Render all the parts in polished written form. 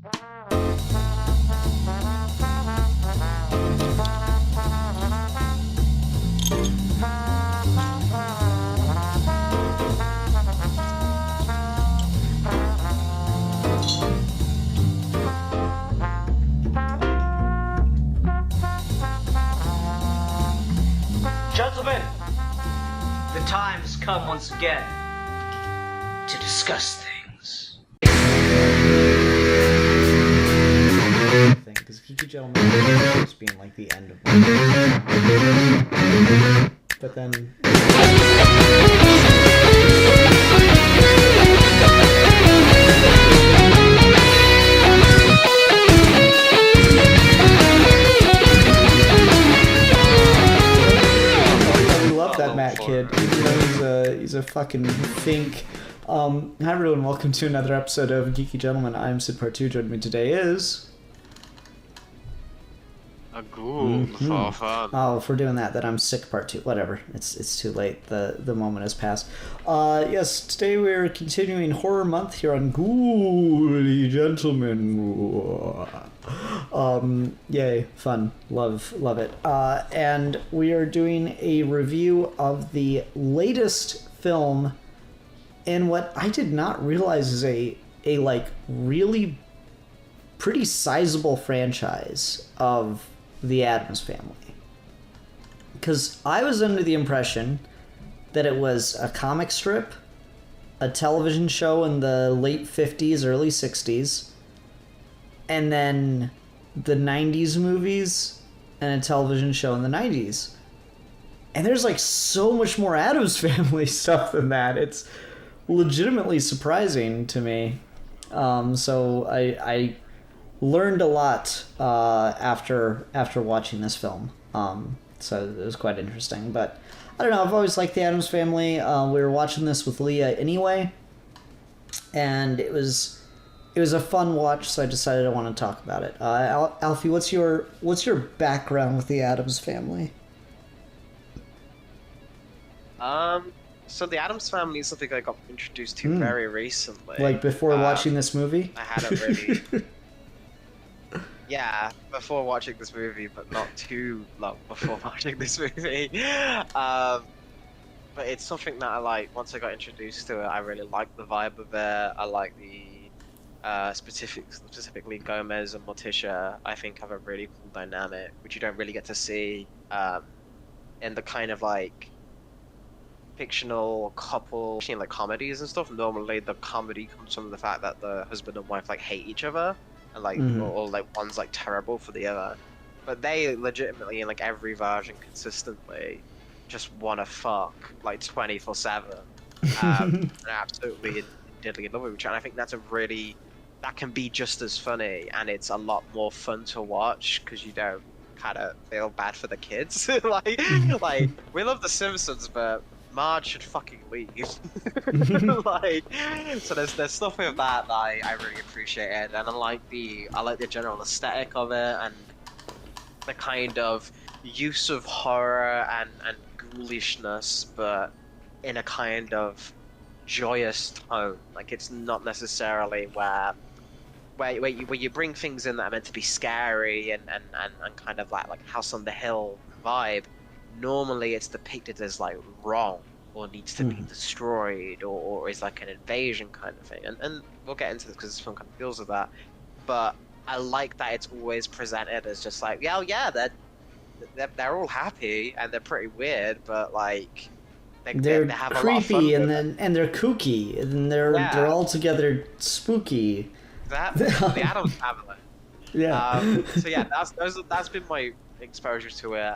Gentlemen, the time has come once again to discuss things. Because Geeky Gentlemen is supposed to be in like the end of March. But then that Matt kid, you know, he's a fucking fink. Hi everyone, welcome to another episode of Geeky Gentlemen. I'm Sid Part 2. Joining me today is a ghoul. For fun. Oh, if we're doing that, then I'm sick Part 2. Whatever. It's too late. The moment has passed. Yes, today we're continuing Horror Month here on Ghouly Gentlemen. Yay, fun. Love it. And we are doing a review of the latest film in what I did not realize is a like really pretty sizable franchise of the Addams Family. Because I was under the impression that it was a comic strip, a television show in the late 50s, early 60s, and then the 90s movies and a television show in the 90s. And there's like so much more Addams Family stuff than that. It's legitimately surprising to me. So I learned a lot after watching this film. So it was quite interesting. But I don't know, I've always liked the Addams Family. We were watching this with Leah anyway, and it was a fun watch, so I decided I want to talk about it. Alfie, what's your background with the Addams Family? So the Addams Family is something I got introduced to very recently. Like before watching this movie? I hadn't really... Yeah, before watching this movie, but not too long before watching this movie. But it's something that I like. Once I got introduced to it, I really liked the vibe of it. I like the specifically Gomez and Morticia. I think have a really cool dynamic, which you don't really get to see in the kind of like fictional couple, like comedies and stuff. Normally, the comedy comes from the fact that the husband and wife like hate each other. And like, or like one's like terrible for the other, but they legitimately in like every version consistently just want to fuck like 24/7, and absolutely deadly in love with each other. And I think that can be just as funny, and it's a lot more fun to watch because you don't kind of feel bad for the kids. like we love The Simpsons, but Marge should fucking leave. Like, so there's stuff with that I really appreciated, and I like the general aesthetic of it, and the kind of use of horror and ghoulishness, but in a kind of joyous tone. Like, it's not necessarily where you bring things in that are meant to be scary and kind of like House on the Hill vibe. Normally it's depicted as like wrong or needs to be destroyed or is like an invasion kind of thing, and we'll get into this because this film kind of deals with that, but I like that it's always presented as just like they're all happy and they're pretty weird, but like they're they have creepy a lot of fun and they're kooky and they're all together spooky. The Addams Family. Yeah. So yeah, that's been my exposure to it.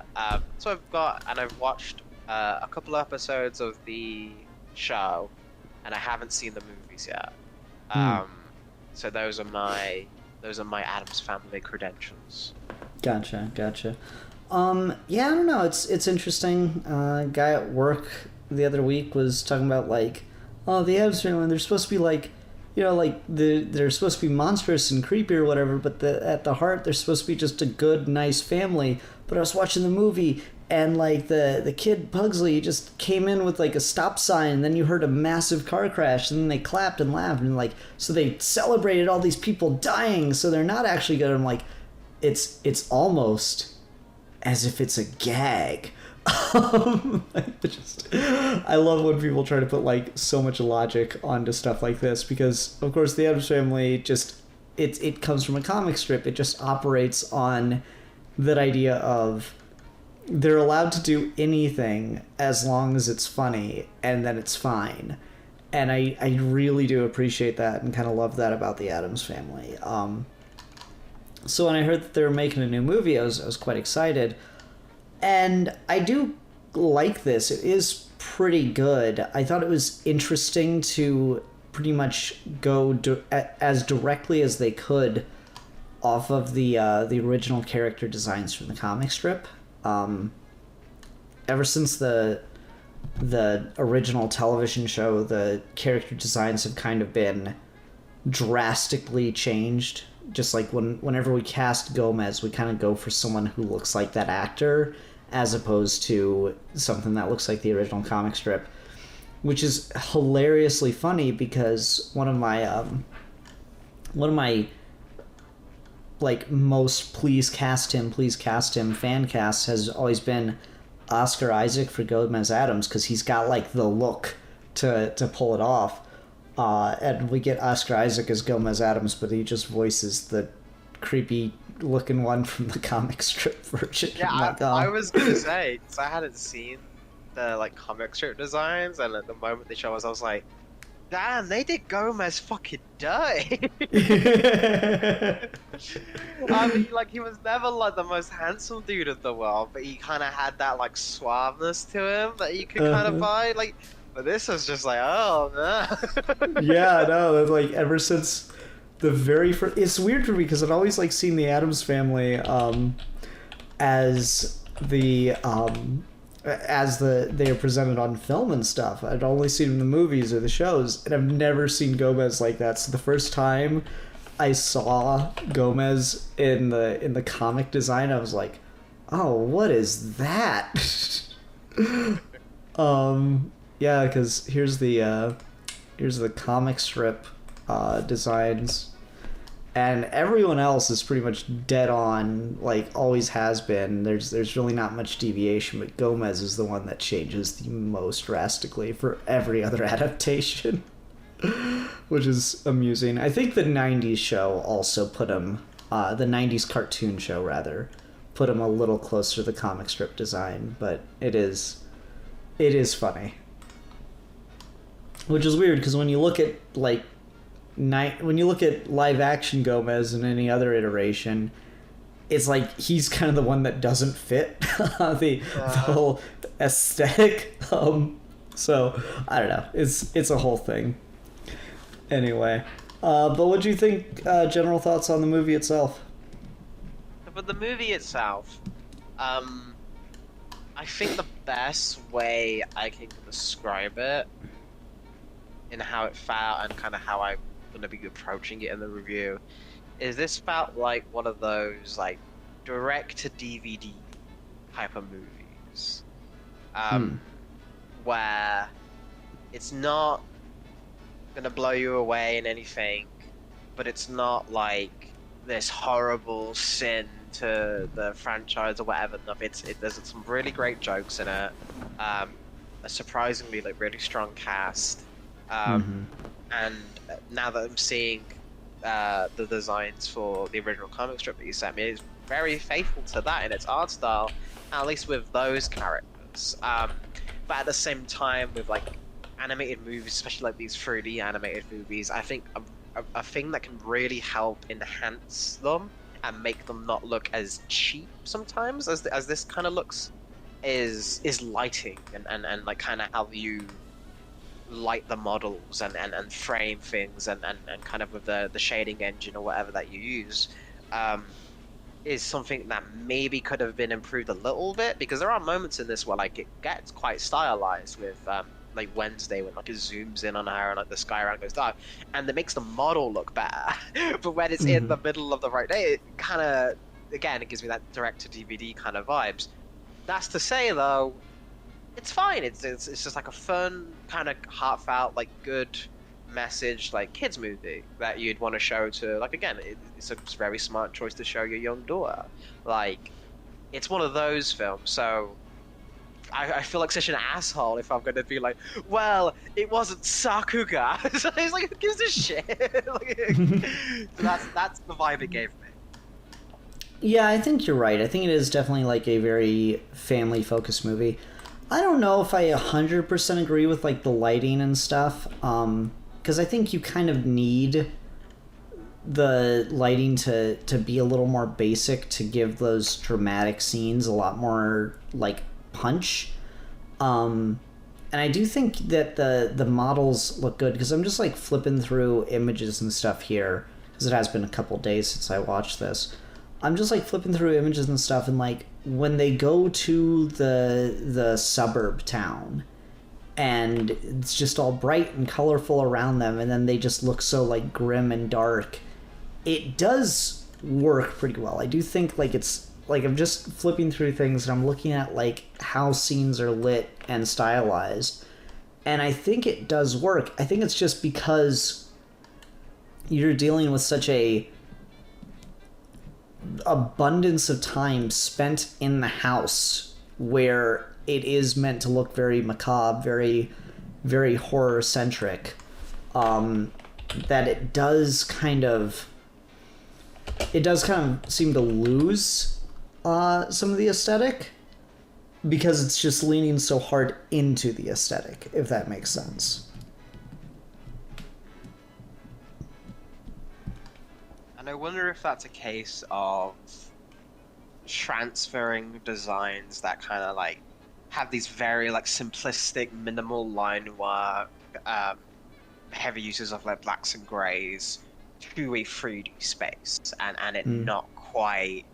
So I've watched a couple episodes of the show, and I haven't seen the movies yet. So those are my Addams Family credentials. Gotcha. Yeah, I don't know. It's interesting. Guy at work the other week was talking about like, oh, the Addams Family, they're supposed to be like, you know, like they're supposed to be monstrous and creepy or whatever, but at the heart they're supposed to be just a good, nice family. But I was watching the movie, and like the kid Pugsley just came in with like a stop sign, and then you heard a massive car crash, and then they clapped and laughed, and like, so they celebrated all these people dying, so they're not actually gonna, I'm like, it's almost as if it's a gag. I love when people try to put like so much logic onto stuff like this, because of course the Addams Family just, it comes from a comic strip. It just operates on that idea of they're allowed to do anything as long as it's funny, and then it's fine. And I really do appreciate that and kind of love that about the Addams Family. So when I heard that they were making a new movie, I was quite excited. And I do like this. It is pretty good. I thought it was interesting to pretty much go as directly as they could off of the original character designs from the comic strip. Ever since the original television show, the character designs have kind of been drastically changed. Just like whenever we cast Gomez, we kind of go for someone who looks like that actor, as opposed to something that looks like the original comic strip, which is hilariously funny, because one of my like most please cast him fan casts has always been Oscar Isaac for Gomez Addams, because he's got like the look to pull it off. And we get Oscar Isaac as Gomez Addams, but he just voices the creepy looking one from the comic strip version. Yeah, I was gonna say, because I hadn't seen the like comic strip designs, and at the moment they show us, I was like, damn, they did Gomez fucking dirty. I mean, like, he was never like the most handsome dude of the world, but he kind of had that like suaveness to him that you could kind of buy. Like, but this was just like, oh no. Yeah, no, like ever since the very first, it's weird for me because I'd always like seen the Addams Family as they are presented on film and stuff. I'd only seen them in the movies or the shows, and I've never seen Gomez like that. So the first time I saw Gomez in the comic design, I was like, oh, what is that? Yeah, because here's the comic strip designs, and everyone else is pretty much dead on, like always has been. There's really not much deviation, but Gomez is the one that changes the most drastically for every other adaptation, which is amusing. I think the 90s show also put him, the 90s cartoon show rather, put him a little closer to the comic strip design, but it is funny. Which is weird, because when you look at like when you look at live action Gomez and any other iteration, it's like he's kind of the one that doesn't fit the whole aesthetic. So I don't know. It's a whole thing. Anyway, but what do you think? General thoughts on the movie itself? For the movie itself, I think the best way I can describe it in how it felt and kind of how I'm going to be approaching it in the review is this felt like one of those like direct to DVD type of movies, where it's not going to blow you away in anything, but it's not like this horrible sin to the franchise or whatever. There's some really great jokes in it, a surprisingly like really strong cast. And now that I'm seeing the designs for the original comic strip that you sent me, it's very faithful to that in its art style, at least with those characters. But at the same time, with like animated movies, especially like these 3D animated movies, I think a thing that can really help enhance them and make them not look as cheap sometimes as this kind of looks is lighting and like kind of how you light the models and frame things and kind of with the shading engine or whatever that you use, is something that maybe could have been improved a little bit, because there are moments in this where like it gets quite stylized with like Wednesday when like it zooms in on her and like the sky around goes dark and it makes the model look better. But when it's in the middle of the right day, it kind of, again, it gives me that direct to DVD kind of vibes. That's to say, though, it's fine. It's just like a fun, kind of heartfelt, like good message, like kids movie that you'd want to show to, like, again, it's a very smart choice to show your young daughter. Like, it's one of those films. So I feel like such an asshole if I'm going to be like, well, it wasn't Sakuga. So he's like, who gives a shit? Like, so that's the vibe it gave me. Yeah, I think you're right. I think it is definitely like a very family-focused movie. I don't know if I 100% agree with like the lighting and stuff, because I think you kind of need the lighting to be a little more basic to give those dramatic scenes a lot more like punch. And I do think that the models look good, because I'm just like flipping through images and stuff here, because it has been a couple days since I watched this. I'm just like flipping through images and stuff, and like when they go to the suburb town and it's just all bright and colorful around them, and then they just look so like grim and dark, it does work pretty well. I do think like it's like I'm just flipping through things and I'm looking at like how scenes are lit and stylized, and I think it does work. I think it's just because you're dealing with such a abundance of time spent in the house where it is meant to look very macabre, very, very horror centric, that it does kind of seem to lose some of the aesthetic, because it's just leaning so hard into the aesthetic, if that makes sense. And I wonder if that's a case of transferring designs that kind of like have these very like simplistic, minimal line work, heavy uses of like blacks and grays to a 3D space, and it not quite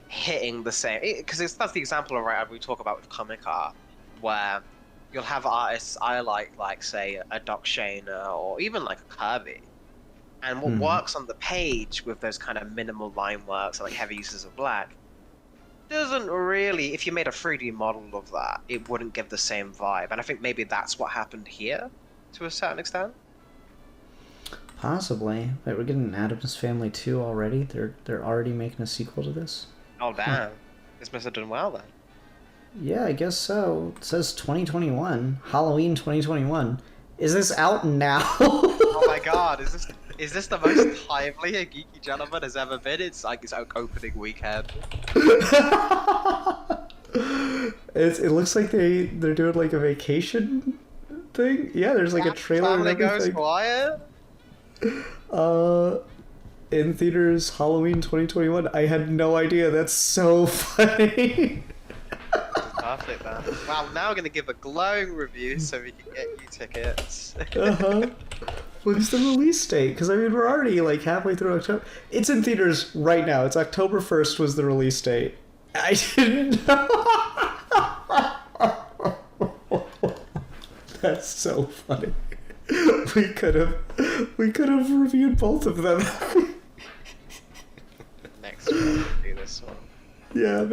hitting the same. Because that's the example, right, we talk about with comic art, where you'll have artists I like say a Doc Shaner or even like a Kirby. And what works on the page with those kind of minimal line works, like heavy uses of black, doesn't really, if you made a 3D model of that, it wouldn't give the same vibe. And I think maybe that's what happened here, to a certain extent. Possibly. Wait, we're getting an Addams Family 2 already? They're already making a sequel to this? Oh, damn. This must have done well, then. Yeah, I guess so. It says 2021. Halloween 2021. Is this out now? Oh my god, is this the most timely a Geeky Gentleman has ever been? It's like its opening weekend. It looks like they're doing like a vacation thing. Yeah, there's like a trailer and everything. Goes everything. Quiet. In theaters, Halloween 2021. I had no idea. That's so funny. Perfect, man. Wow, now we're gonna give a glowing review so we can get you tickets. When's the release date? Because I mean, we're already like halfway through October. It's in theaters right now. It's October 1st was the release date. I didn't know. That's so funny. We could have reviewed both of them. Next one, we'll do this one. Yeah,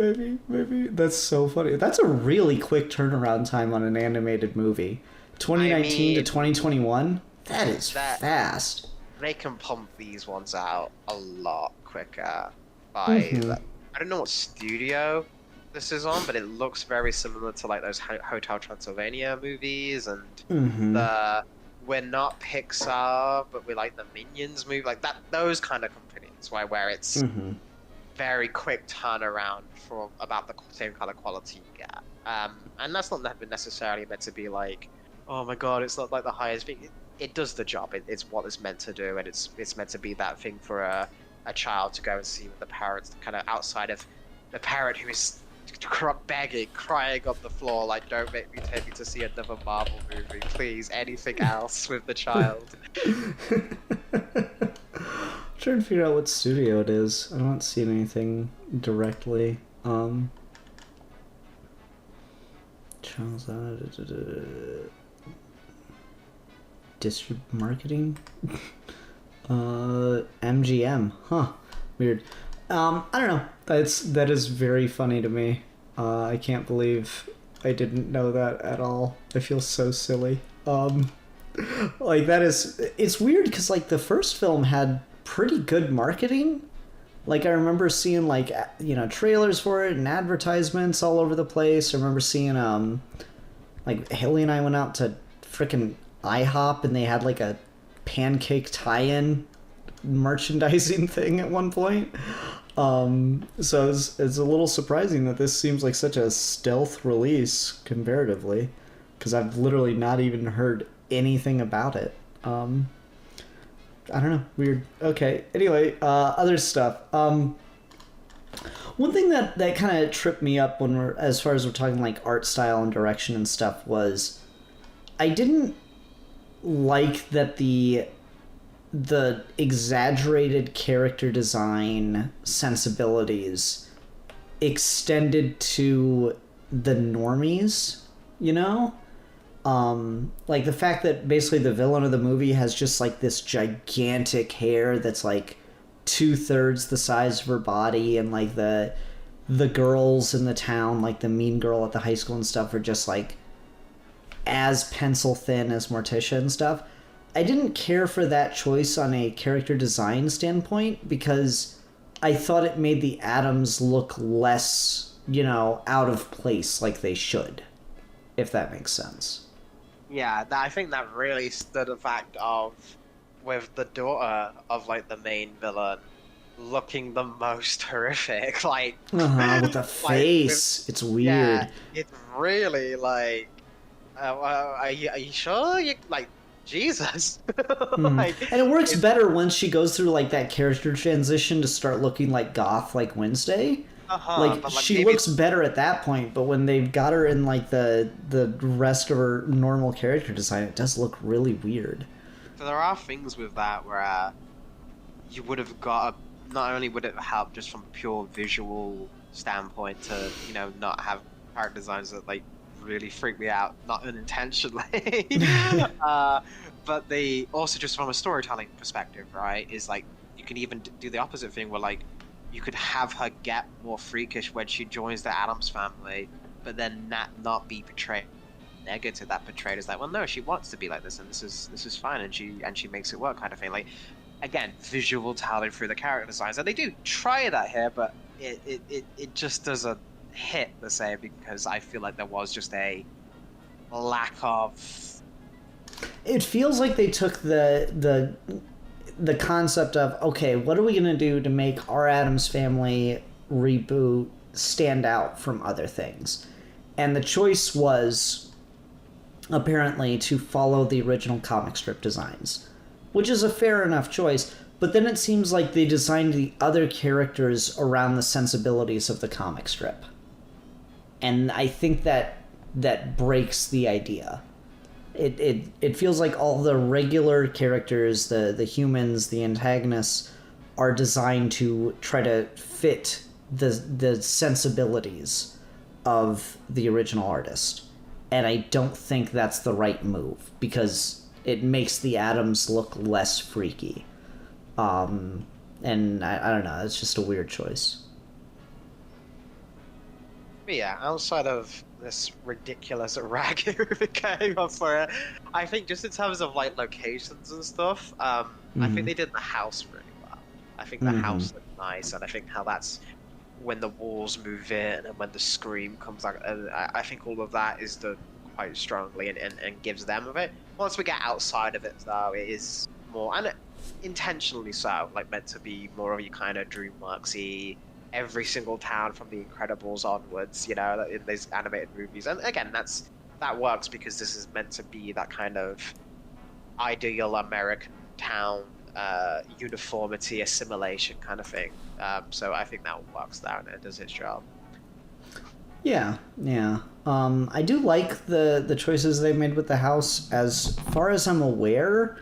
maybe. That's so funny. That's a really quick turnaround time on an animated movie. 2019 to 2021? That is fast. They can pump these ones out a lot quicker. I don't know what studio this is on, but it looks very similar to like those Hotel Transylvania movies, and we're not Pixar, but we like the Minions movie, like that. Those kind of companies, where it's very quick turnaround for about the same kind of quality you get. And that's not necessarily meant to be like, oh my god, it's not like the highest thing. It does the job. It's what it's meant to do, and it's meant to be that thing for a child to go and see with the parents, kind of outside of the parent who is begging, crying on the floor, like, don't make me take me to see another Marvel movie, please, anything else with the child. I'm trying to figure out what studio it is. I don't see anything directly. Marketing? MGM. Huh. Weird. I don't know. That is very funny to me. I can't believe I didn't know that at all. I feel so silly. Like, that is... It's weird, because, like, the first film had pretty good marketing. Like, I remember seeing, like, you know, trailers for it and advertisements all over the place. I remember seeing, like, Haley and I went out to frickin' IHOP, and they had, like, a pancake tie-in merchandising thing at one point. So it's a little surprising that this seems like such a stealth release comparatively, because I've literally not even heard anything about it. I don't know, weird. Okay, anyway, other stuff. One thing that kind of tripped me up when as far as we're talking like art style and direction and stuff, was I didn't like that the exaggerated character design sensibilities extended to the normies, you know? Like the fact that basically the villain of the movie has just like this gigantic hair that's like 2/3 the size of her body, and like the girls in the town, like the mean girl at the high school and stuff, are just like as pencil thin as Morticia and stuff. I didn't care for that choice on a character design standpoint, because I thought it made the Addams look less, you know, out of place like they should, if that makes sense. Yeah, I think that really stood the fact of, with the daughter of like the main villain looking the most horrific, like with the face. It's weird. Yeah, it's really like, are you sure? You like, Jesus. Like, and it works better once she goes through like that character transition to start looking like goth, like Wednesday. Like she looks better at that point, but when they've got her in like the rest of her normal character design, it does look really weird. So there are things with that where you would have got not only would it help just from a pure visual standpoint to, you know, not have character designs that like really freak me out, not unintentionally, but they also just from a storytelling perspective, right, is like you can even do the opposite thing where like you could have her get more freakish when she joins the Addams family, but then not be portrayed negative. That portrayed as like, well, no, she wants to be like this, and this is fine, and she makes it work, kind of thing. Like, again, visual talent through the character designs, and they do try that here, but it just doesn't hit the same, because I feel like there was just a lack of. It feels like they took the concept of, okay, what are we going to do to make our Addams Family reboot stand out from other things? And the choice was apparently to follow the original comic strip designs, which is a fair enough choice, but then it seems like they designed the other characters around the sensibilities of the comic strip. And I think that breaks the idea. It feels like all the regular characters, the humans, the antagonists, are designed to try to fit the sensibilities of the original artist. And I don't think that's the right move, because it makes the Addams look less freaky. And I don't know, it's just a weird choice. But yeah, outside of this ridiculous rag it became up for it, I think just in terms of like locations and stuff, I think they did the house really well. I think the house looked nice, and I think how that's when the walls move in and when the scream comes out, and I think all of that is done quite strongly and gives them of it. Once we get outside of it, though, it is more, and intentionally so, like meant to be more of your kind of DreamWorks-y, every single town from The Incredibles onwards, you know, in these animated movies. And again, that works because this is meant to be that kind of ideal American town, uniformity, assimilation kind of thing. So I think that works there and it does its job. Yeah. I do like the choices they made with the house. As far as I'm aware,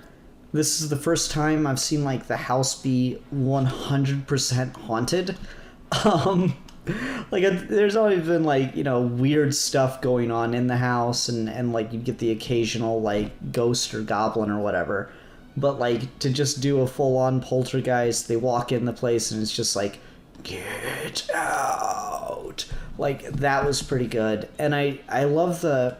this is the first time I've seen like the house be 100% haunted. Like there's always been like, you know, weird stuff going on in the house, and like you get the occasional like ghost or goblin or whatever, but like to just do a full-on poltergeist, they walk in the place and it's just like get out. Like, that was pretty good. And I love the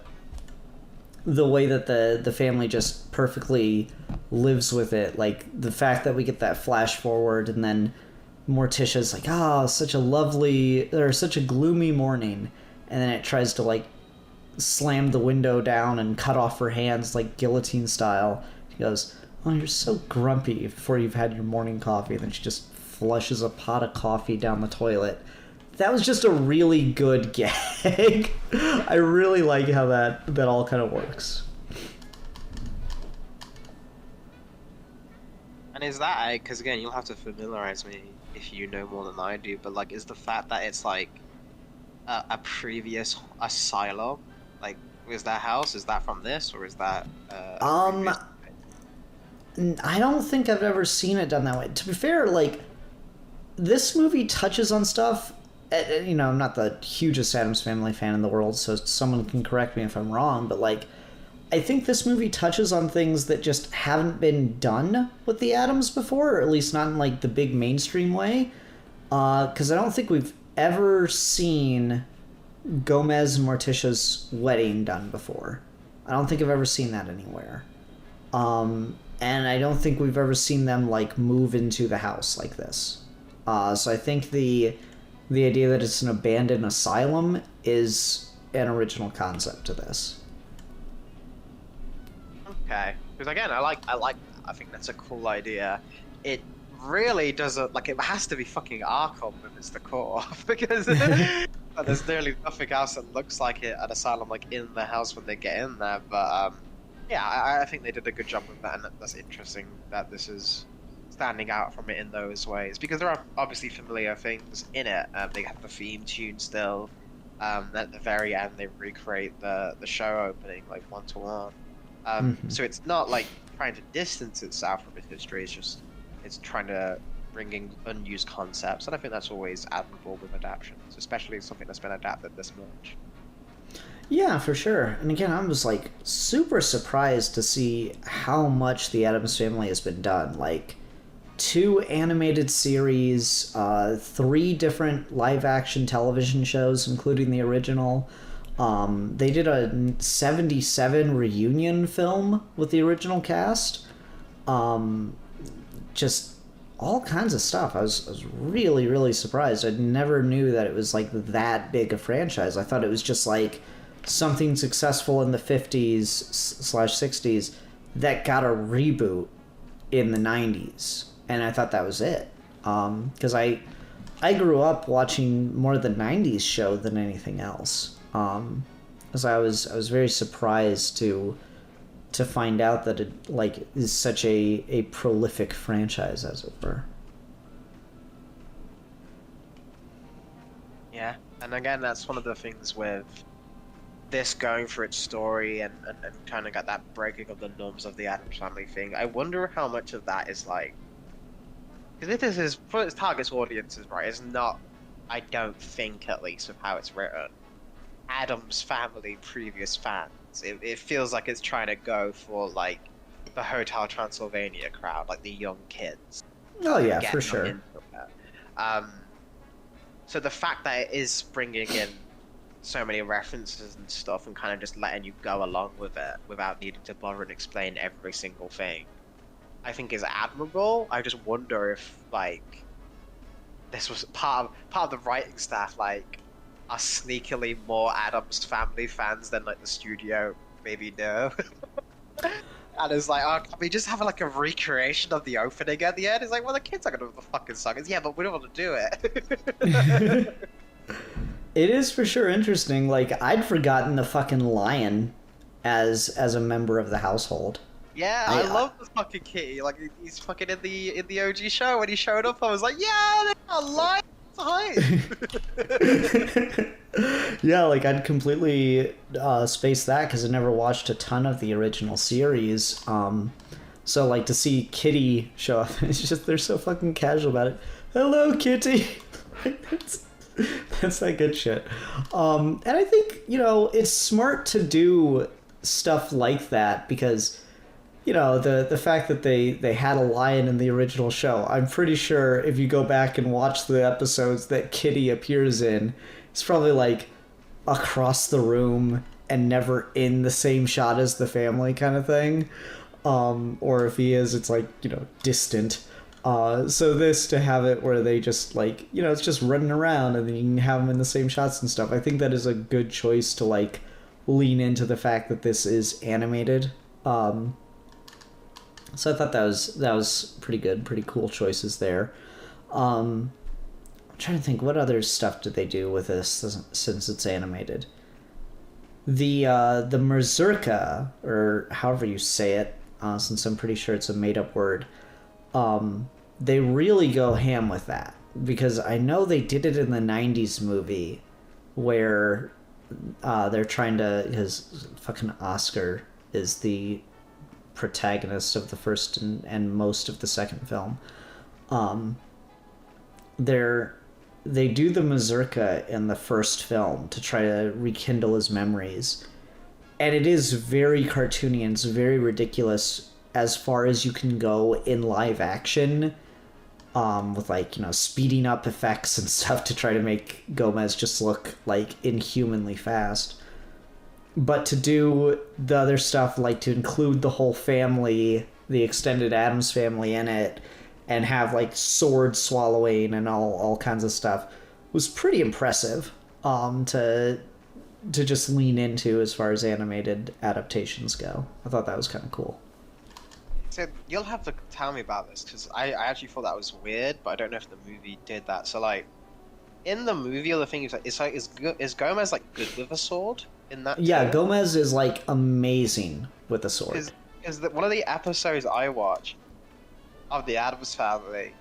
way that the family just perfectly lives with it. Like, the fact that we get that flash forward and then Morticia's like, oh, such a gloomy morning. And then it tries to, like, slam the window down and cut off her hands, like, guillotine style. She goes, oh, you're so grumpy before you've had your morning coffee. And then she just flushes a pot of coffee down the toilet. That was just a really good gag. I really like how that all kind of works. And is that, because again, you'll have to familiarize me if you know more than I do, but like, is the fact that it's like a previous asylum, like, is that house, is that from this, or is that previous... I don't think I've ever seen it done that way. To be fair, like, this movie touches on stuff. You know, I'm not the hugest Addams Family fan in the world, so someone can correct me if I'm wrong, but, like, I think this movie touches on things that just haven't been done with the Addams before, or at least not in, like, the big mainstream way. Because I don't think we've ever seen Gomez and Morticia's wedding done before. I don't think I've ever seen that anywhere. And I don't think we've ever seen them, like, move into the house like this. So I think the idea that it's an abandoned asylum is an original concept to this. Okay, because again, I think that's a cool idea. It really doesn't, like, it has to be fucking Arkham if it's the core, because there's nearly nothing else that looks like it at Asylum, like, in the house when they get in there, but, yeah, I think they did a good job with that, and that's interesting that this is standing out from it in those ways, because there are obviously familiar things in it. They have the theme tune still. At the very end, they recreate the show opening, like, one-to-one. So it's not, like, trying to distance itself from its history, it's trying to bring in unused concepts, and I think that's always admirable with adaptations, especially something that's been adapted this much. Yeah, for sure. And again, I was, like, super surprised to see how much the Addams Family has been done. Like, 2 animated series, 3 different live-action television shows, including the original. They did a 77 reunion film with the original cast. Just all kinds of stuff. I was really, really surprised. I never knew that it was, like, that big a franchise. I thought it was just, like, something successful in the 50s/60s that got a reboot in the 90s. And I thought that was it. Because I grew up watching more the 90s show than anything else. Because I was very surprised to find out that it, like, is such a prolific franchise, as it were. Yeah, and again, that's one of the things with this going for its story and trying to get that breaking of the norms of the Addams Family thing. I wonder how much of that is, like, because this is, for its target audiences, right, it's not, I don't think, at least, of how it's written, Addams Family previous fans. It feels like it's trying to go for, like, the Hotel Transylvania crowd, like the young kids. Oh yeah, for sure. So the fact that it is bringing in so many references and stuff and kind of just letting you go along with it without needing to bother and explain every single thing, I think is admirable. I just wonder if, like, this was part of the writing staff, like, are sneakily more Addams Family fans than, like, the studio maybe know. And it's like, oh, can we just have, like, a recreation of the opening at the end? It's like, well, the kids are gonna know what the fucking song is. Yeah, but we don't want to do it. It is for sure interesting. Like, I'd forgotten the fucking lion as a member of the household. Yeah, I love the fucking kitty. Like, he's fucking in the OG show. When he showed up, I was like, yeah, there's a lion. Yeah, like, I'd completely spaced that because I never watched a ton of the original series. So, like, to see Kitty show up, it's just, they're so fucking casual about it. Hello, Kitty. That's that good shit. And I think, you know, it's smart to do stuff like that because you know, the fact that they had a lion in the original show. I'm pretty sure if you go back and watch the episodes that Kitty appears in, it's probably like across the room and never in the same shot as the family kind of thing. Or if he is, it's like, you know, distant. So this, to have it where they just like, you know, it's just running around and then you can have them in the same shots and stuff. I think that is a good choice to like lean into the fact that this is animated. So I thought that was pretty good, pretty cool choices there. I'm trying to think, what other stuff did they do with this since it's animated? The Mazurka, or however you say it, since I'm pretty sure it's a made up word, they really go ham with that, because I know they did it in the 90s movie where they're trying to, because fucking Oscar is the protagonist of the first and most of the second film. They do the mazurka in the first film to try to rekindle his memories, and it is very cartoony and it's very ridiculous as far as you can go in live action, with like, you know, speeding up effects and stuff to try to make Gomez just look like inhumanly fast. But to do the other stuff, like to include the whole family, the extended Addams family in it, and have like sword swallowing and all kinds of stuff, was pretty impressive to just lean into as far as animated adaptations go. I thought that was kind of cool. So you'll have to tell me about this, because I actually thought that was weird, but I don't know if the movie did that. So like, in the movie, the thing is like, is Gomez like good with a sword in that? Yeah, Gomez is like amazing with a sword. Is that one of the episodes I watched of the Addams family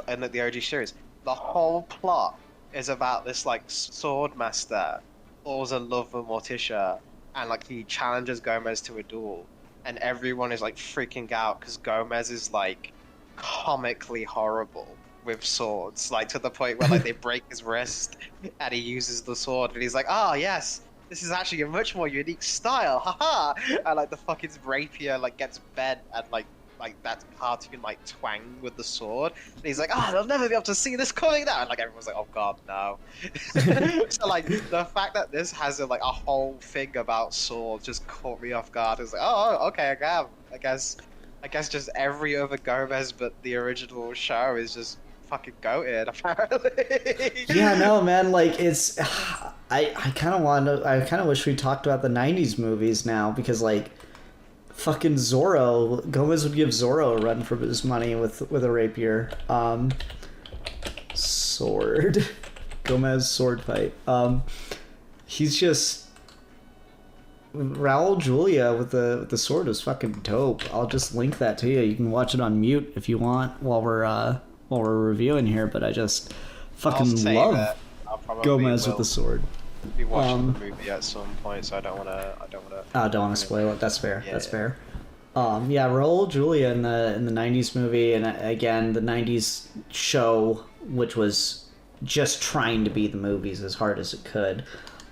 and the OG series? The whole plot is about this like sword master falls in love with Morticia, and like he challenges Gomez to a duel, and everyone is like freaking out because Gomez is like comically horrible with swords, like to the point where like they break his wrist and he uses the sword and he's like, oh yes, this is actually a much more unique style, haha. And like the fucking rapier like gets bent and like that cartoon like twang with the sword, and he's like, oh, they'll never be able to see this coming now, and like everyone's like, oh god, no. So like the fact that this has like a whole thing about swords just caught me off guard. It's like, oh okay, I guess just every other Gomez but the original show is just fucking goated, apparently. Yeah, no, man, like it's I kind of wish we talked about the 90s movies now, because like fucking Zorro, Gomez would give Zorro a run for his money with a rapier. Sword. Gomez sword fight. He's just Raul Julia with the sword is fucking dope. I'll just link that to you. You can watch it on mute if you want while we're reviewing here, but I just fucking love Gomez with the sword. Be watching the movie at some point, so I don't want to spoil it. That's fair. Yeah, That's fair. Yeah, Raul Julia in the 90s movie, and again the 90s show, which was just trying to be the movies as hard as it could,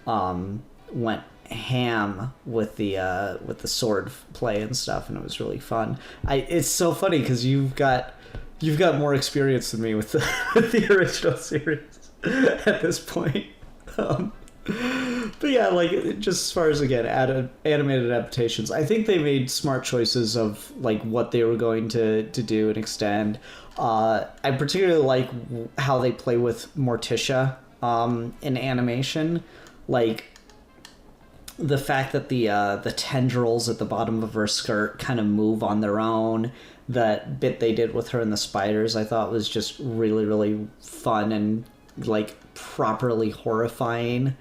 went ham with the sword play and stuff, and it was really fun. It's so funny because you've got more experience than me with the original series at this point. But yeah, like, just as far as, again, animated adaptations, I think they made smart choices of like what they were going to do and extend. I particularly like how they play with Morticia in animation, like the fact that the tendrils at the bottom of her skirt kind of move on their own. That bit they did with her and the spiders, I thought was just really, really fun and like properly horrifying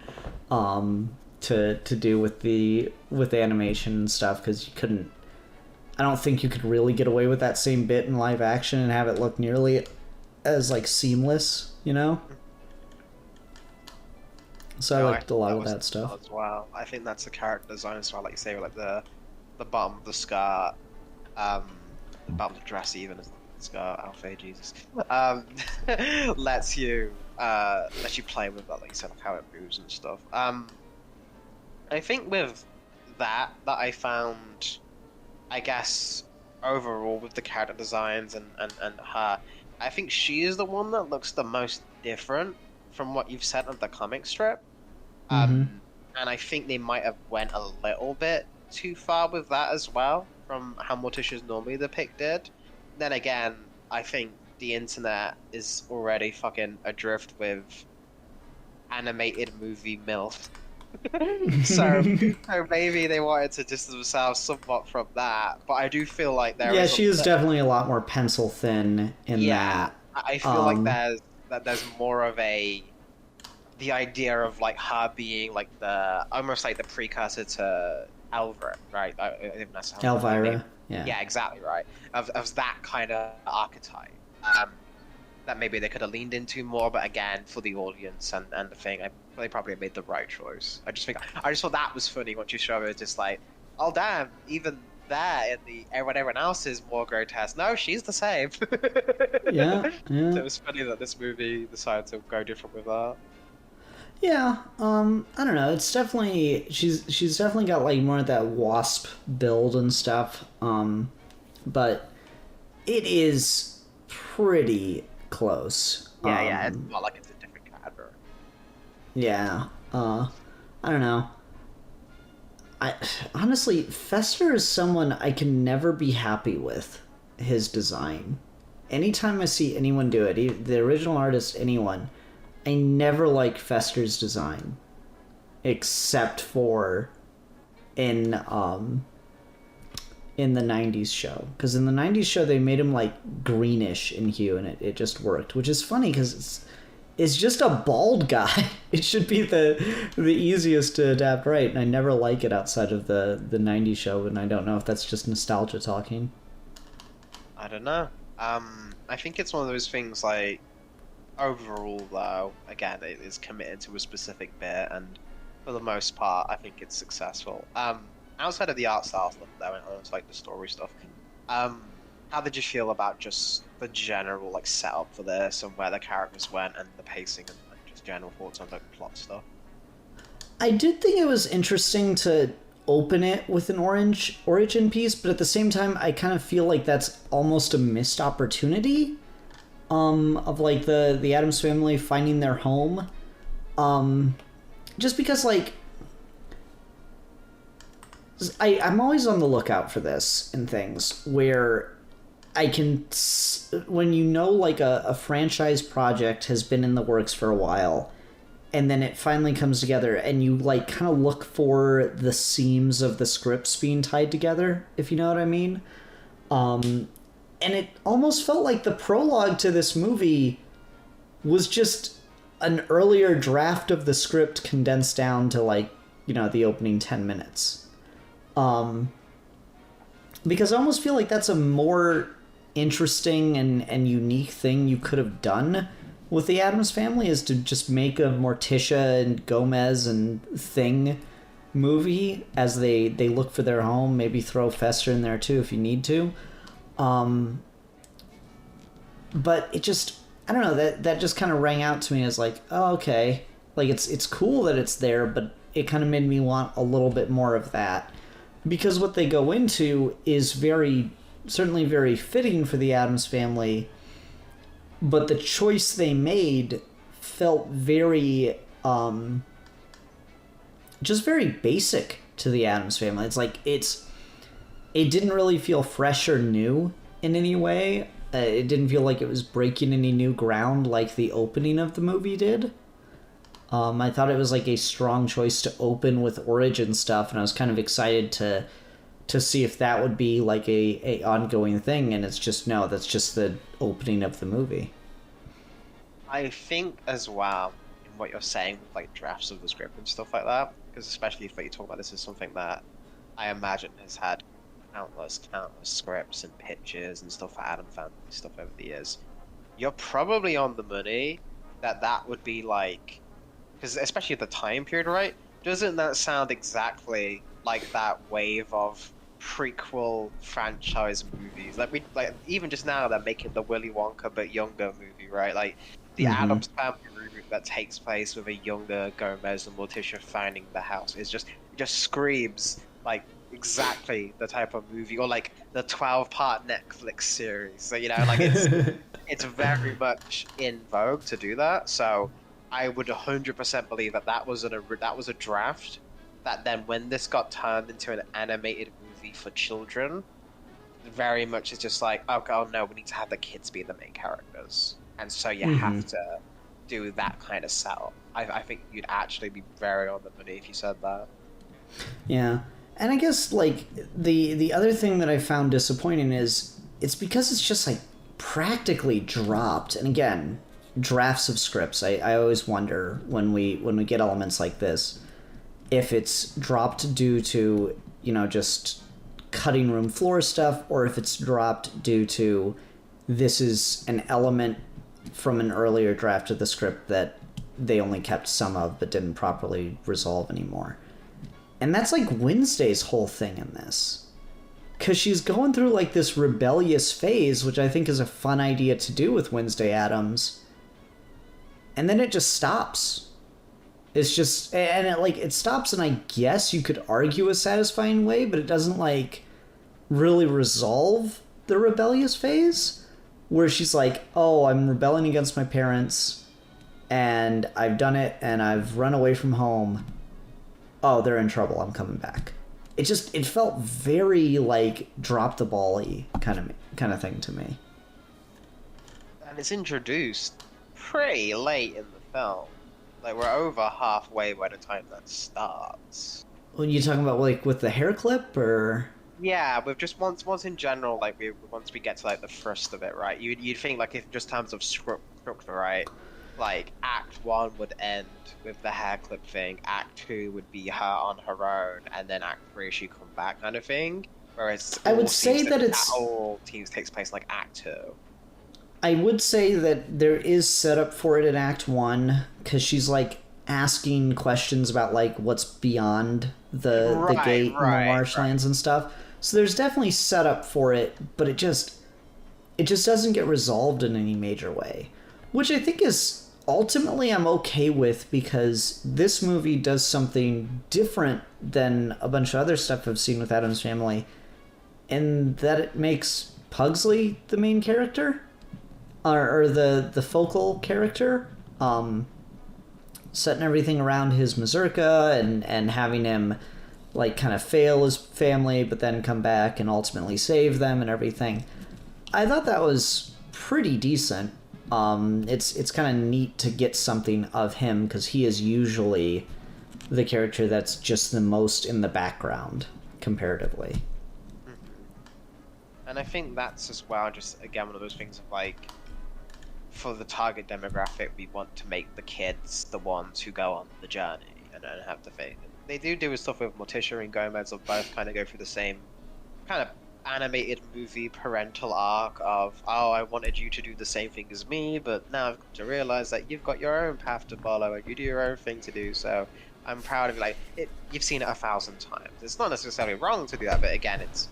to do with animation and stuff, because I don't think you could really get away with that same bit in live action and have it look nearly as like seamless, you know? So I liked a lot of that stuff as well. I think that's the character design as well, like you say, with like the bottom of the skirt, the bottom of the dress, even as the skirt, Alfie, Jesus, lets you play with that, like you said, like how it moves and stuff. I think with that I found, I guess, overall with the character designs and her, I think she is the one that looks the most different from what you've said of the comic strip. Mm-hmm. And I think they might have went a little bit too far with that as well, from how Morticia's normally depicted. Then again, I think the internet is already fucking adrift with animated movie MILF. So maybe they wanted to distance themselves somewhat from that, but I do feel like Yeah, she is definitely a lot more pencil thin in that. I feel like there's more of the idea of like her being like the almost like the precursor to Elvira, right? I think that's how Elvira. Yeah. Yeah, exactly right. Of that kind of archetype. That maybe they could have leaned into more, but again, for the audience and the thing, they probably made the right choice. I just thought that was funny once you show it, just like, oh damn, even there when everyone else is more grotesque. No, she's the same. Yeah. So it was funny that this movie decided to go different with that. Yeah, I don't know. It's definitely she's definitely got like more of that wasp build and stuff. But it is pretty close. Yeah, it's not like it's a different category. Yeah. I don't know. I honestly, Fester is someone I can never be happy with his design. Anytime I see anyone do it, the original artist, anyone, I never like Fester's design, except for in the 90s show. Because in the 90s show, they made him like greenish in hue, and it just worked, which is funny because it's just a bald guy. It should be the easiest to adapt right, and I never like it outside of the 90s show, and I don't know if that's just nostalgia talking. I don't know. I think it's one of those things like, overall though, again, it is committed to a specific bit, and for the most part, I think it's successful. Outside of the art style stuff though, and it's like the story stuff, how did you feel about just the general like setup for this and where the characters went and the pacing and just general thoughts on the plot stuff? I did think it was interesting to open it with an origin piece, but at the same time, I kind of feel like that's almost a missed opportunity. Of like the Addams family finding their home, just because like I'm always on the lookout for this in things where I can, when you know like a franchise project has been in the works for a while, and then it finally comes together, and you like kind of look for the seams of the scripts being tied together, if you know what I mean. And it almost felt like the prologue to this movie was just an earlier draft of the script condensed down to like, you know, the opening 10 minutes. Because I almost feel like that's a more interesting and unique thing you could have done with the Addams family, is to just make a Morticia and Gomez and Thing movie as they look for their home. Maybe throw Fester in there too if you need to. But it just, I don't know, that just kind of rang out to me as like, oh, okay, like it's cool that it's there, but it kind of made me want a little bit more of that, because what they go into is certainly very fitting for the Addams family, but the choice they made felt very just very basic to the Addams family. It's like it didn't really feel fresh or new in any way. It didn't feel like it was breaking any new ground like the opening of the movie did. I thought it was like a strong choice to open with origin stuff, and I was kind of excited to see if that would be like a ongoing thing, and it's just, no, that's just the opening of the movie. I think as well, in what you're saying with like drafts of the script and stuff like that, because especially if you talk about this as something that I imagine has had countless scripts and pitches and stuff for Adam family stuff over the years, you're probably on the money that would be like, because especially at the time period, right? Doesn't that sound exactly like that wave of prequel franchise movies? Like even just now they're making the Willy Wonka but younger movie, right? Like the Addams family reboot that takes place with a younger Gomez and Morticia finding the house. It just screams like exactly the type of movie, or like the 12-part Netflix series. So like it's very much in vogue to do that. So I would 100% believe that was a draft. That then when this got turned into an animated movie for children, very much it's just like, oh no, we need to have the kids be the main characters, and so you have to do that kind of setup. I think you'd actually be very on the money if you said that. Yeah. And I guess, like, the other thing that I found disappointing is it's because it's just, like, practically dropped. And again, drafts of scripts. I always wonder when we get elements like this, if it's dropped due to, just cutting room floor stuff, or if it's dropped due to this is an element from an earlier draft of the script that they only kept some of but didn't properly resolve anymore. And that's like Wednesday's whole thing in this. Because she's going through like this rebellious phase, which I think is a fun idea to do with Wednesday Addams. And then it just stops. It's just, and it stops in, I guess you could argue, a satisfying way, but it doesn't like really resolve the rebellious phase, where she's like, oh, I'm rebelling against my parents, and I've done it, and I've run away from home. Oh, they're in trouble, I'm coming back. It felt very like drop the ball-y kind of thing to me. And it's introduced pretty late in the film. Like, we're over halfway by the time that starts. When you talking about, like, with the hair clip, or? Yeah, with just once in general, like, once we get to, like, the thrust of it, right? You'd think, like, if just terms of structure, right? Like, Act 1 would end with the hair clip thing, Act 2 would be her on her own, and then Act 3 she'd come back kind of thing. Whereas I would say that it's... all teams takes place in, like, Act 2. I would say that there is setup for it in Act 1, because she's, like, asking questions about, like, what's beyond the gate and the marshlands and stuff. So there's definitely setup for it, but it just doesn't get resolved in any major way. Which I think is, ultimately, I'm okay with, because this movie does something different than a bunch of other stuff I've seen with Addams Family, in that it makes Pugsley the main character. Or the focal character, setting everything around his mazurka and having him like kind of fail his family but then come back and ultimately save them and everything. I thought that was pretty decent. It's kind of neat to get something of him, because he is usually the character that's just the most in the background comparatively. And I think that's as well just, again, one of those things of like, for the target demographic, we want to make the kids the ones who go on the journey and don't have to think. They do stuff with Morticia and Gomez, of both kind of go through the same kind of animated movie parental arc of, oh, I wanted you to do the same thing as me, but now I've come to realize that you've got your own path to follow and you do your own thing to do, so I'm proud of you. Like, you've seen it 1,000 times. It's not necessarily wrong to do that, but again, it's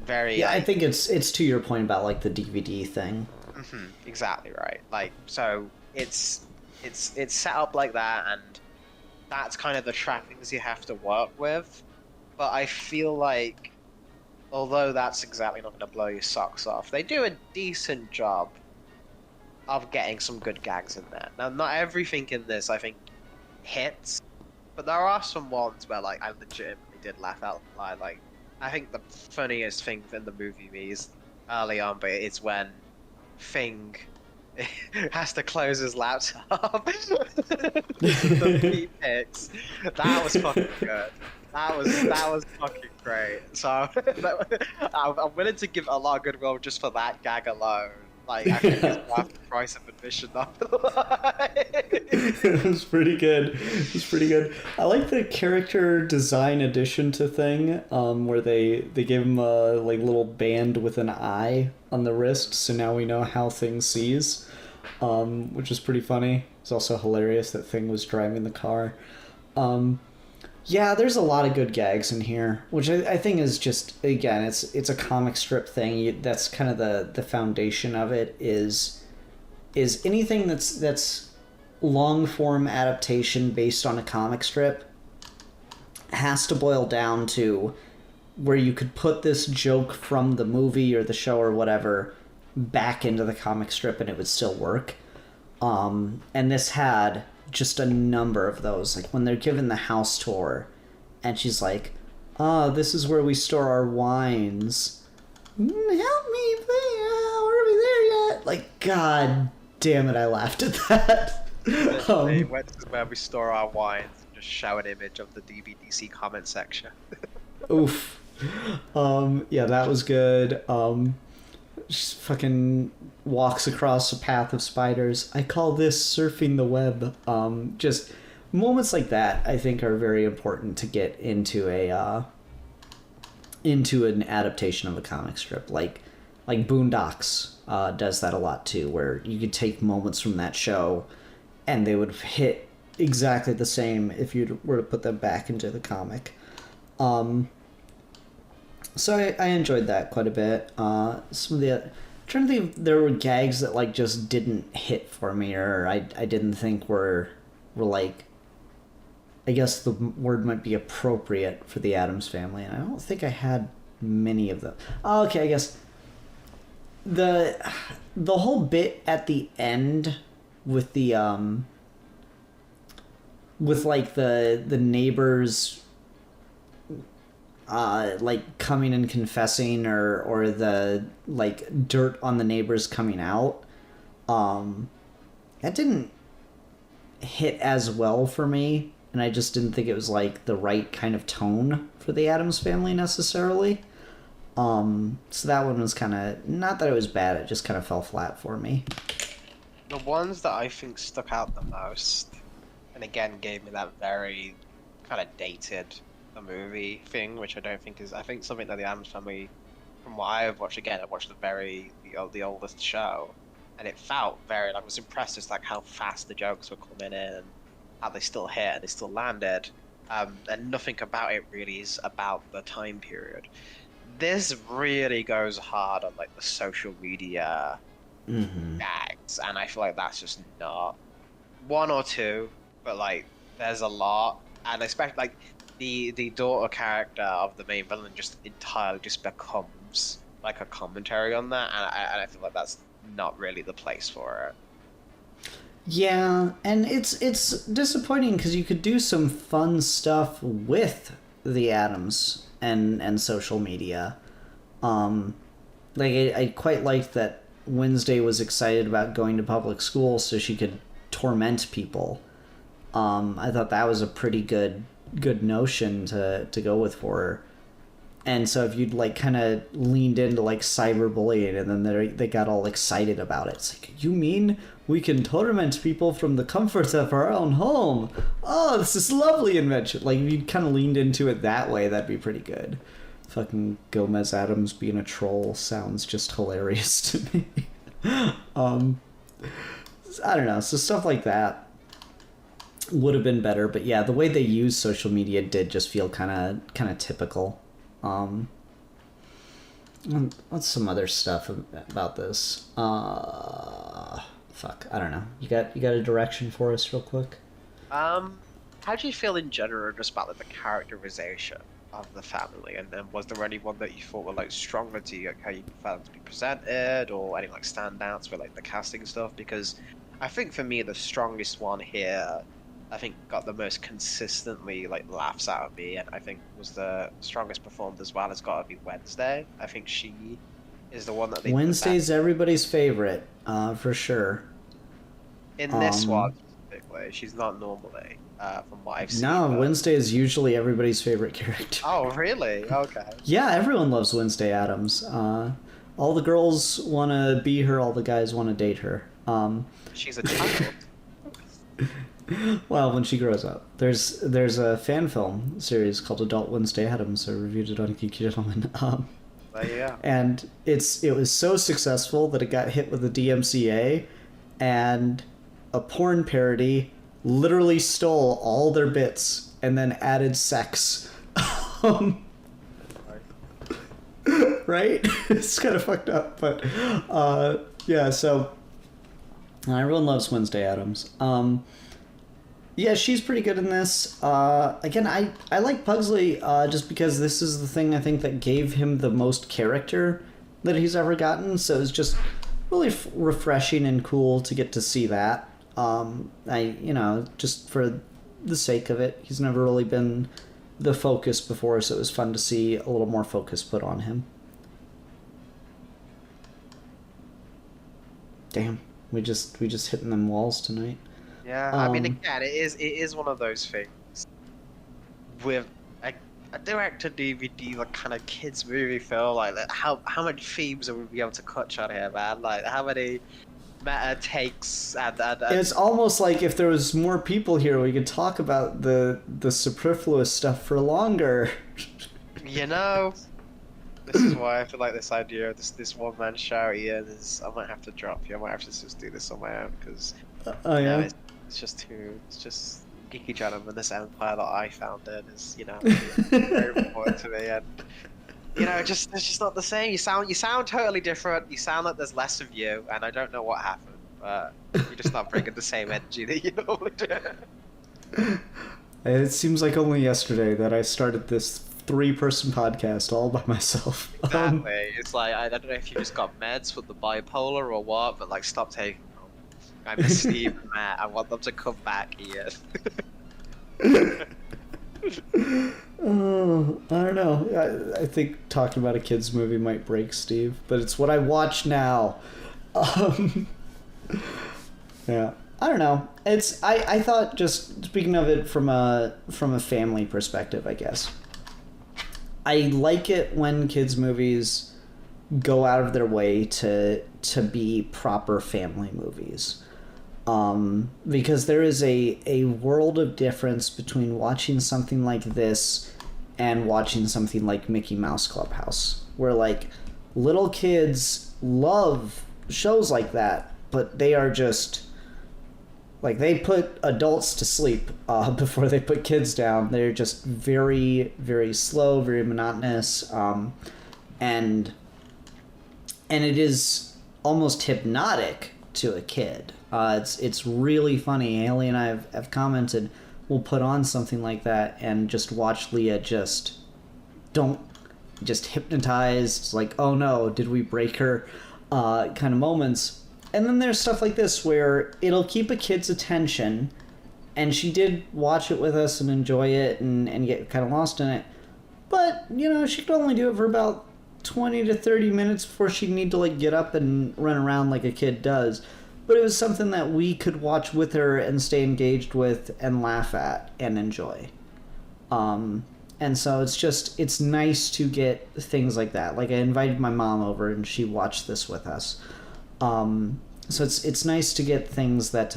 very... Yeah, I think it's to your point about, like, the DVD thing. Mm-hmm, exactly right. Like, so it's set up like that, and that's kind of the trappings you have to work with. But I feel like, although that's exactly not going to blow your socks off, they do a decent job of getting some good gags in there. Now, not everything in this, I think, hits, but there are some ones where, like, I legitimately did laugh out loud. Like, I think the funniest thing in the movie is early on, but it's when Thing has to close his laptop. The beat picks. That was fucking good. That was fucking great. So I'm willing to give a lot of goodwill just for that gag alone. Like, I think it's worth the price of admission. It was pretty good. I like the character design addition to Thing, where they gave him a like little band with an eye on the wrist, so now we know how Thing sees, which is pretty funny. It's also hilarious that Thing was driving the car. Yeah, there's a lot of good gags in here, which I think is just, again, it's a comic strip thing. That's kind of the foundation of it, is anything that's long form adaptation based on a comic strip has to boil down to where you could put this joke from the movie or the show or whatever back into the comic strip and it would still work. And this had just a number of those. Like when they're given the house tour and she's like, this is where we store our wines. Help me, please. Are we there yet? Like, god damn it, I laughed at that. This is where we store our wines. Just show an image of the DVDC comment section. Oof. Yeah, that was good. Just fucking walks across a path of spiders. I call this surfing the web. Just moments like that, I think, are very important to get into into an adaptation of a comic strip. Like Boondocks does that a lot too, where you could take moments from that show and they would hit exactly the same if you were to put them back into the comic. So I enjoyed that quite a bit. Some of the... I'm trying to think if there were gags that like just didn't hit for me, or I didn't think were like... I guess the word might be appropriate for the Addams family, and I don't think I had many of them. Oh, okay, I guess the whole bit at the end with the with like the neighbors like coming and confessing, or the like dirt on the neighbors coming out, that didn't hit as well for me. And I just didn't think it was like the right kind of tone for the Addams family necessarily. So that one was kind of, not that it was bad, it just kind of fell flat for me. The ones that I think stuck out the most, and again gave me that very kind of dated the movie thing, which I don't think is, I think something that the Addams family, from what I've watched, again, I watched the oldest show, and it felt very, I was impressed just like how fast the jokes were coming in, how they still hit and they still landed, and nothing about it really is about the time period. This really goes hard on like the social media gags, and I feel like that's just not one or two, but like there's a lot, and especially like the daughter character of the main villain just entirely just becomes like a commentary on that, and I feel like that's not really the place for it. Yeah, and it's disappointing because you could do some fun stuff with the Addams and social media. Like I quite liked that Wednesday was excited about going to public school so she could torment people. I thought that was a pretty good notion to go with for her. And so if you'd like kind of leaned into like cyberbullying and then they got all excited about it. It's like, you mean we can torment people from the comfort of our own home? Oh, this is lovely invention. Like if you'd kind of leaned into it that way, that'd be pretty good. Fucking Gomez Addams being a troll sounds just hilarious to me. I don't know. So stuff like that would have been better. But yeah, the way they use social media did just feel kind of typical. What's some other stuff about this? Fuck, I don't know. You got a direction for us real quick? How do you feel in general just about like the characterization of the family, and then was there anyone that you thought were like stronger to you, like how you found them to be presented, or any like standouts with like the casting stuff? Because I think for me the strongest one here, I think got the most consistently like laughs out of me, and I think was the strongest performed as well, has got to be Wednesday. I think she is the one that they Wednesday's everybody's favorite, for sure. In this one specifically, she's not normally, from what I've seen. No, but Wednesday is usually everybody's favorite character. Oh, really? Okay. Yeah, everyone loves Wednesday Addams. All the girls want to be her, all the guys want to date her. She's a child. Well, when she grows up. There's a fan film series called Adult Wednesday Addams. I reviewed it on Geeky Gentleman. Yeah. And it was so successful that it got hit with the DMCA, and a porn parody literally stole all their bits and then added sex. Right? It's kind of fucked up, but yeah, so everyone loves Wednesday Addams. Yeah, she's pretty good in this. Again, I like Pugsley just because this is the thing I think that gave him the most character that he's ever gotten. So it's just really refreshing and cool to get to see that. Just for the sake of it, he's never really been the focus before, so it was fun to see a little more focus put on him. Damn, we just hitting them walls tonight. Yeah, I mean, again, it is one of those things with a direct to DVD, like kind of kids movie film. Like, how much themes are we be able to touch on here, man? Like, how many meta takes and it's almost like if there was more people here, we could talk about the superfluous stuff for longer. You know, this is why I feel like this idea of this one man show here is I might have to drop you. I might have to just do this on my own because it's just Geeky Gentleman, this empire that I founded is, very important to me, and it's just not the same. You sound totally different. You sound like there's less of you, and I don't know what happened, but you're just not bringing the same energy that you normally do. It seems like only yesterday that I started this 3-person podcast all by myself. Exactly. It's like I don't know if you just got meds with the bipolar or what, but like stop taking them. I miss Steve and Matt. I want them to come back here. Oh, I don't know. I think talking about a kids movie might break Steve, but it's what I watch now. Yeah, I don't know. I thought, just speaking of it from a family perspective, I guess. I like it when kids movies go out of their way to be proper family movies. Because there is a world of difference between watching something like this and watching something like Mickey Mouse Clubhouse, where like little kids love shows like that, but they are just like, they put adults to sleep before they put kids down. They're just very, very slow, very monotonous, and it is almost hypnotic to a kid. It's really funny. Haley and I have commented, we'll put on something like that and just watch Leah just hypnotized. It's like, oh no, did we break her? Kind of moments. And then there's stuff like this where it'll keep a kid's attention, and she did watch it with us and enjoy it and get kind of lost in it. But, she could only do it for about 20 to 30 minutes before she'd need to like get up and run around like a kid does. But it was something that we could watch with her and stay engaged with and laugh at and enjoy. And so it's nice to get things like that. Like, I invited my mom over and she watched this with us. So it's nice to get things that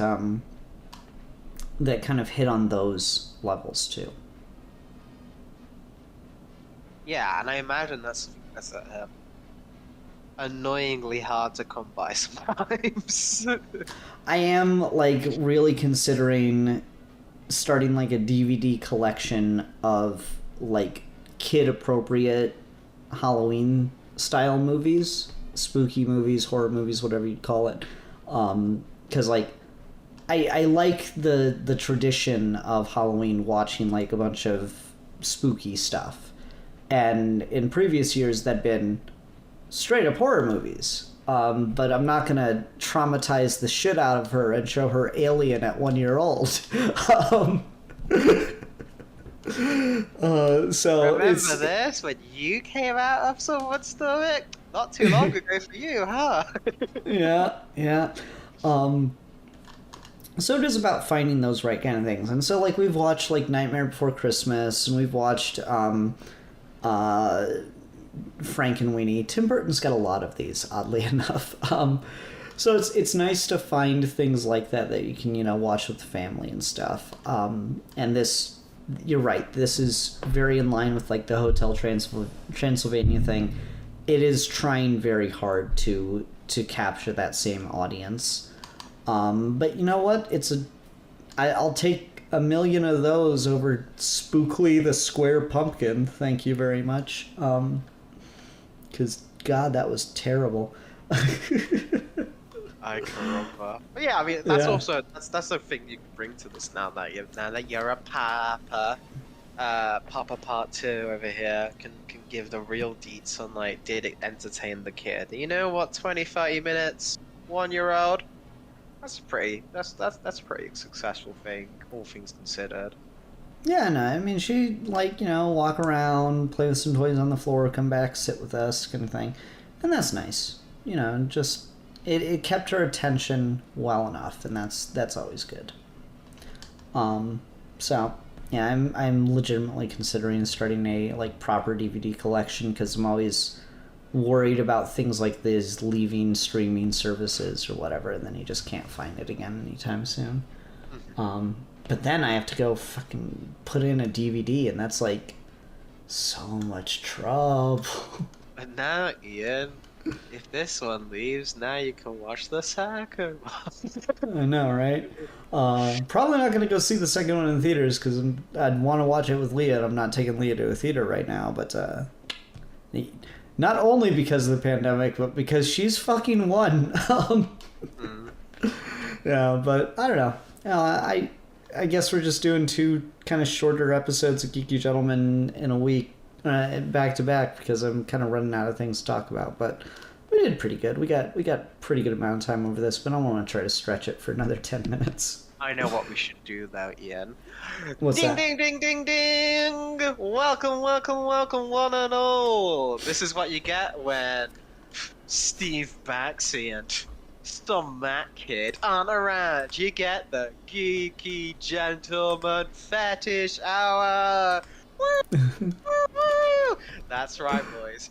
that kind of hit on those levels too. Yeah, and I imagine that's annoyingly hard to come by sometimes. I am like really considering starting like a DVD collection of like kid appropriate Halloween style movies, spooky movies, horror movies, whatever you'd call it. 'Cause like I like the tradition of Halloween, watching like a bunch of spooky stuff. And in previous years that'd been straight up horror movies. But I'm not gonna traumatize the shit out of her and show her Alien at 1 year old. So remember this when you came out of someone's stomach? Not too long ago for you, huh? Yeah. So it is about finding those right kind of things. And so like we've watched like Nightmare Before Christmas, and we've watched Frankenweenie. Tim Burton's got a lot of these, oddly enough. So it's nice to find things like that you can, watch with the family and stuff. And this, you're right, this is very in line with like the Hotel Transylvania thing. It is trying very hard to capture that same audience. But you know what? I'll take 1,000,000 of those over Spookly the Square Pumpkin. Thank you very much. Because, God, that was terrible. I can remember. But yeah, I mean that's Yeah. also that's the thing you can bring to this now that you're a papa. Papa Part 2 over here can give the real deets on like did it entertain the kid. You know what, 20-30 minutes, 1-year-old? That's a pretty successful thing, all things considered. Yeah, no, I mean, she, like, walk around, play with some toys on the floor, come back, sit with us, kind of thing. And that's nice. Just, it kept her attention well enough, and that's always good. So, yeah, I'm legitimately considering starting a, like, proper DVD collection, because I'm always worried about things like this leaving streaming services or whatever, and then you just can't find it again anytime soon. But then I have to go fucking put in a DVD, and that's like so much trouble. And now, Ian, if this one leaves, now you can watch the second one. I know, right? Probably not going to go see the second one in theaters because I'd want to watch it with Leah, and I'm not taking Leah to a theater right now. But not only because of the pandemic, but because she's fucking one. Yeah, but I don't know. I guess we're just doing 2 kind of shorter episodes of Geeky Gentlemen in a week, back to back, because I'm kind of running out of things to talk about. But we did pretty good. We got pretty good amount of time over this, but I want to try to stretch it for another 10 minutes. I know what we should do though, Ian. What's ding, that? ding, ding, ding, ding! Welcome, welcome, welcome, one and all. This is what you get when Steve Baxi and some Matt Kid aren't around. You get the Geeky Gentleman Fetish Hour. Woo, woo, woo. That's right, boys.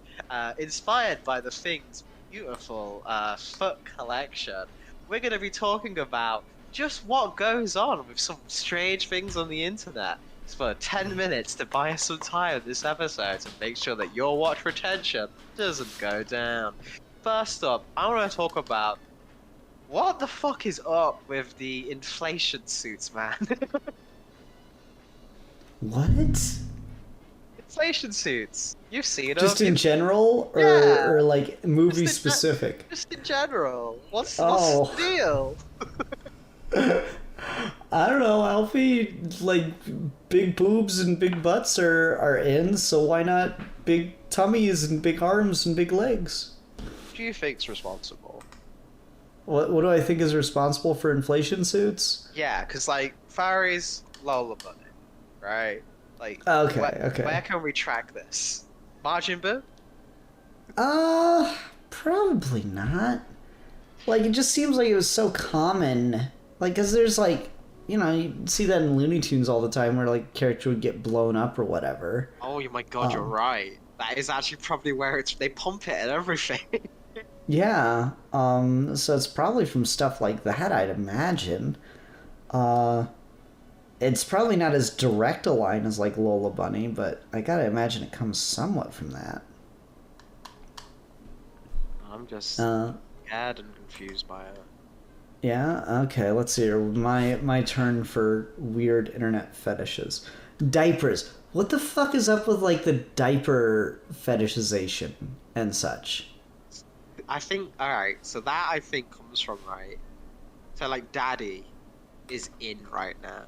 Inspired by the Thing's beautiful foot collection, we're going to be talking about just what goes on with some strange things on the internet. It's for 10 minutes to buy us some time this episode to make sure that your watch retention doesn't go down. First up, I want to talk about what the fuck is up with the inflation suits, man? What? Inflation suits. You've seen them. Just in general, or Yeah. or like movie Just in specific? Just in general. What's Oh. the deal? I don't know, Alfie. Like, big boobs and big butts are in, so why not big tummies and big arms and big legs? Who do you think's responsible? What do I think is responsible for inflation suits? Yeah, because, like, Fairy's Lola Bunny, right? Like, Okay, where, okay. where can we track this? Margin Boo? Probably not. Like, it just seems like it was so common. Like, because there's, like, you see that in Looney Tunes all the time where, like, character would get blown up or whatever. Oh my god, you're right. That is actually probably where they pump it and everything. Yeah, so it's probably from stuff like that, I'd imagine. It's probably not as direct a line as, like, Lola Bunny, but I gotta imagine it comes somewhat from that. I'm just scared and confused by it. Yeah? Okay, let's see here. My turn for weird internet fetishes. Diapers. What the fuck is up with, like, the diaper fetishization and such? I think, alright, so that I think comes from, right? So, like, daddy is in right now.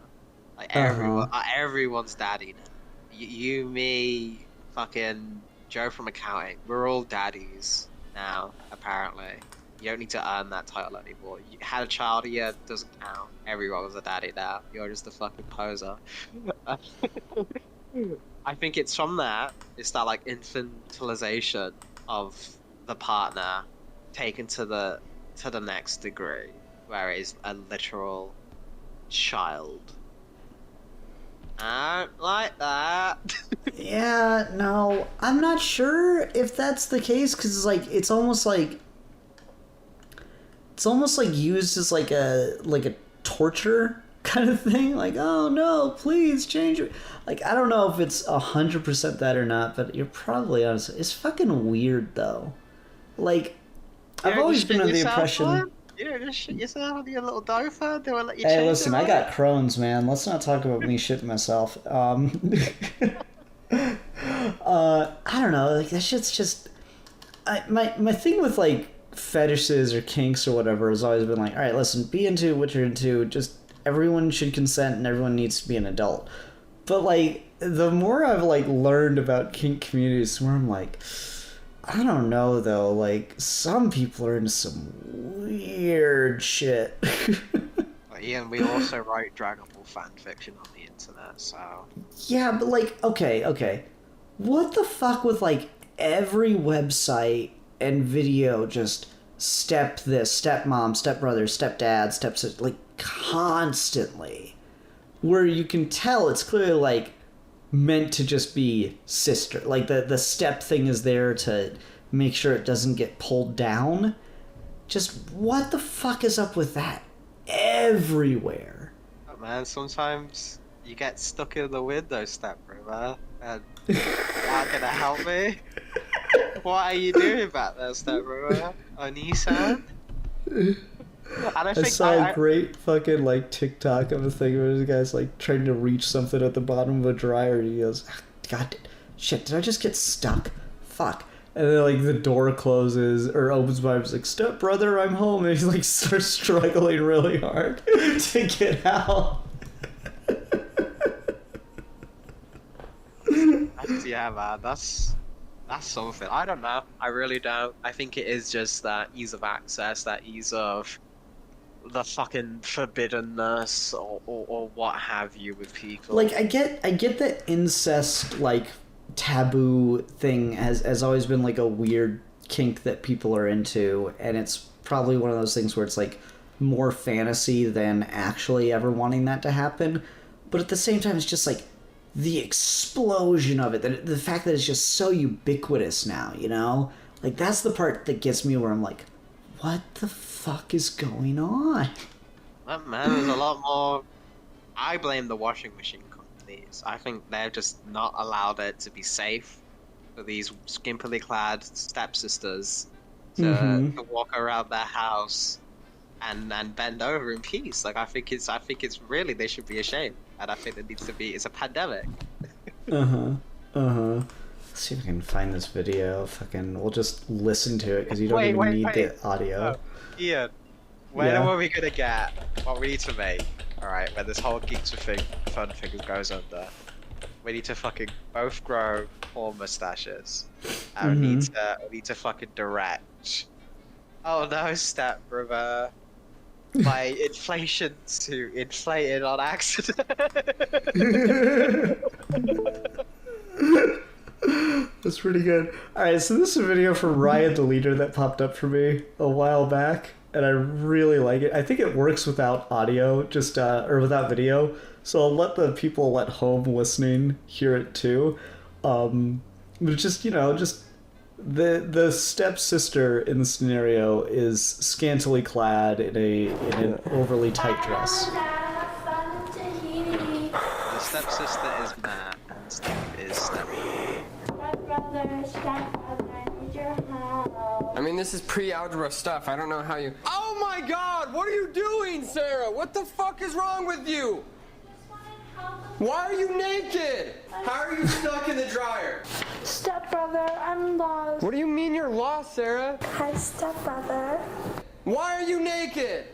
Like, everyone's daddy now. You, me, fucking Joe from accounting. We're all daddies now, apparently. You don't need to earn that title anymore. You had a child a year, doesn't count. Everyone's a daddy now. You're just a fucking poser. I think it's from that. It's that, like, infantilization of the partner taken to the next degree, where it is a literal child. I don't like that. Yeah, no, I'm not sure if that's the case, because, like, it's almost like used as like a torture kind of thing. Like, oh no, please change it. Like, I don't know if it's 100% that or not, but you're probably honest. It's fucking weird though. Like, I've always been under the impression. You know, just shit yourself on your little diaper. They won't let you change Hey, it. listen, I got Crohn's, man. Let's not talk about me shitting myself. I don't know. Like, that shit's just. My thing with, like, fetishes or kinks or whatever has always been like, all right, listen, be into what you're into. Just everyone should consent and everyone needs to be an adult. But like, the more I've like learned about kink communities, where I'm like, I don't know though. Like, some people are into some weird shit. Ian, we also write Dragon Ball fan fiction on the internet, so... Yeah, but like, okay. What the fuck with like every website and video just step this, stepmom, stepbrother, stepdad, stepsister, like constantly. Where you can tell it's clearly like meant to just be sister. Like the step thing is there to make sure it doesn't get pulled down. Just what the fuck is up with that? Everywhere. Oh, man, sometimes you get stuck in the window, stepbrother, and not gonna help me. What are you doing back there, stepbrother? Onisan? I saw a great fucking like TikTok of a thing where this guy's like trying to reach something at the bottom of a dryer and he goes, God, shit, did I just get stuck? Fuck. And then like the door closes or opens by him, he's like, stepbrother, I'm home, and he like starts struggling really hard to get out. Yeah, man, that's something. I don't know. I really don't. I think it is just that ease of access, that ease of the fucking forbiddenness or what have you with people. Like, I get that incest, like, taboo thing has always been, like, a weird kink that people are into, and it's probably one of those things where it's, like, more fantasy than actually ever wanting that to happen. But at the same time, it's just, like, the explosion of it, the fact that it's just so ubiquitous now, you know? Like, that's the part that gets me where I'm like, what the fuck is going on? Well, man, there's a lot more... I blame the washing machine companies. I think they've just not allowed it to be safe for these skimpily clad stepsisters to walk around their house and bend over in peace. Like, I think it's really, they should be ashamed. And I think it needs to be, it's a pandemic. Let's see if I can find this video. Fucking, we'll just listen to it because you don't even need the audio. Oh, Ian, when are we gonna get what we need to make? Alright, when this whole Geeks with Fun thing goes under, we need to fucking both grow porn mustaches. And we need to fucking direct. Oh no, stepbrother. My inflation to inflated on accident. That's pretty good. Alright, so this is a video from Ryan the Leader that popped up for me a while back, and I really like it. I think it works without audio, just or without video, so I'll let the people at home listening hear it too. But just, you know, just the stepsister in the scenario is scantily clad in an overly tight dress. The stepsister is mad, and Steve is stepbrother. I mean, this is pre-algebra stuff. I don't know how you... Oh my god! What are you doing, Sarah? What the fuck is wrong with you? Why are you naked? How are you stuck in the dryer? Stepbrother, I'm lost. What do you mean you're lost, Sarah? Hi, stepbrother. Why are you naked?